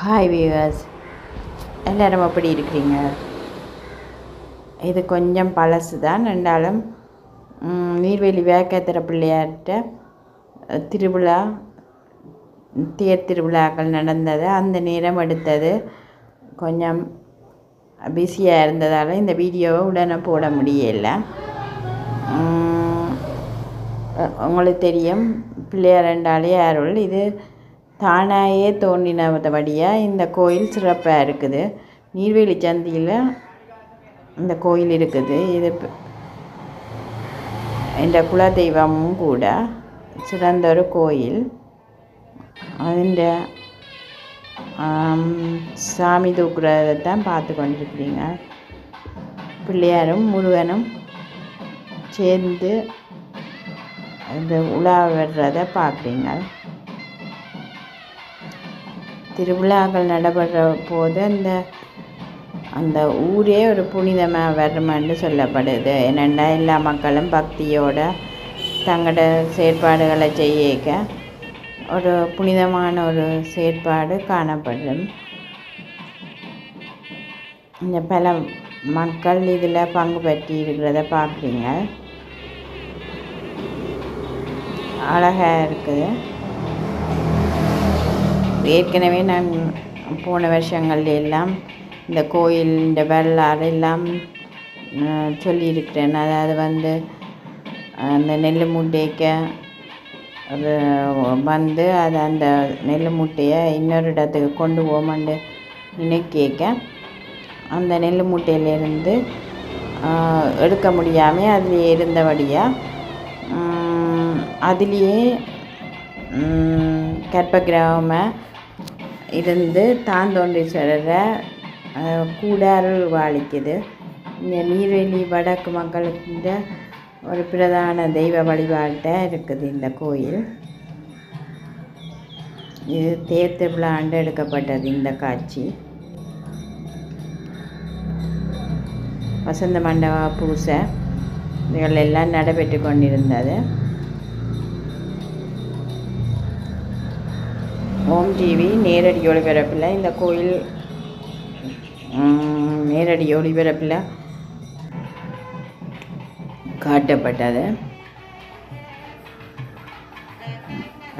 Hi viewers, எல்லோரும் எப்படி இருக்கிறீங்க? இது கொஞ்சம் பழசு தான் என்றாலும் நீர்வேலி வேக்கத்திர பிள்ளையார்கிட்ட திருவிழா தேர் திருவிழாக்கள் நடந்தது. அந்த நேரம் எடுத்தது. கொஞ்சம் பிஸியாக இருந்ததால் இந்த வீடியோவை உடனே போட முடியல. உங்களுக்கு தெரியும், பிள்ளையார் என்றாலே அருள். இது தானாயே தோன்றினபடியாக இந்த கோயில் சிறப்பாக இருக்குது. நீர்வேலி சந்தியில் இந்த கோயில் இருக்குது. இது இந்த குலதெய்வமும் கூட சிறந்த ஒரு கோயில். அதில் சாமி தூக்குறதை தான் பார்த்து கொண்டிருக்கிறீங்க. பிள்ளையாரும் முருகனும் சேர்ந்து இந்த உலா வர்றதை பார்க்குறீங்க. திருவிழாக்கள் நடைபெற போது அந்த ஊரே ஒரு புனிதமாக வருமென்று சொல்லப்படுது. ஏனெண்டா எல்லா மக்களும் பக்தியோட தங்களோட செயற்பாடுகளை செய்யக்க ஒரு புனிதமான ஒரு செயற்பாடு காணப்படும். இந்த பல மக்கள் இதில் பங்கு பெற்றி இருக்கிறத பார்க்குறீங்க. அழகாக இருக்குது. ஏற்கனவே நான் போன வருஷங்கள் எல்லாம் இந்த கோயில் இந்த வரலாறு எல்லாம் சொல்லியிருக்கிறேன். அதாவது அந்த நெல் மூட்டைக்க அது அதை அந்த நெல் மூட்டையை இன்னொரு இடத்துக்கு கொண்டு போமாண்டு நினைக்க அந்த நெல் மூட்டையிலேருந்து எடுக்க முடியாமல் அதில் இருந்தபடியாக அதுலேயே கர்ப்பகிரகமாக இருந்து தாந்தோண்டீஸ்வரரை கூட அருள் வாழிக்குது. இந்த நீர்வேலி வடக்கு மக்களுக்கு ஒரு பிரதான தெய்வ வழிபாட்டாக இருக்குது இந்த கோயில். இது தேர் திருவிழா ஆண்டு எடுக்கப்பட்டது. இந்த காட்சி வசந்த மண்டப பூசை இவைகள் எல்லாம் நடைபெற்று கொண்டிருந்தது. ஓம் டிவி நேரடி ஒளிபரப்பில் இந்த கோயில் நேரடி ஒளிபரப்பில் காட்டப்பட்டது.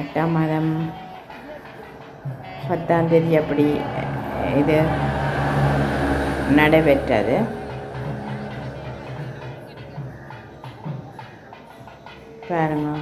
8ஆம் மாதம் 10ஆம் தேதி அப்படி இது நடைபெற்றது. பாருங்க.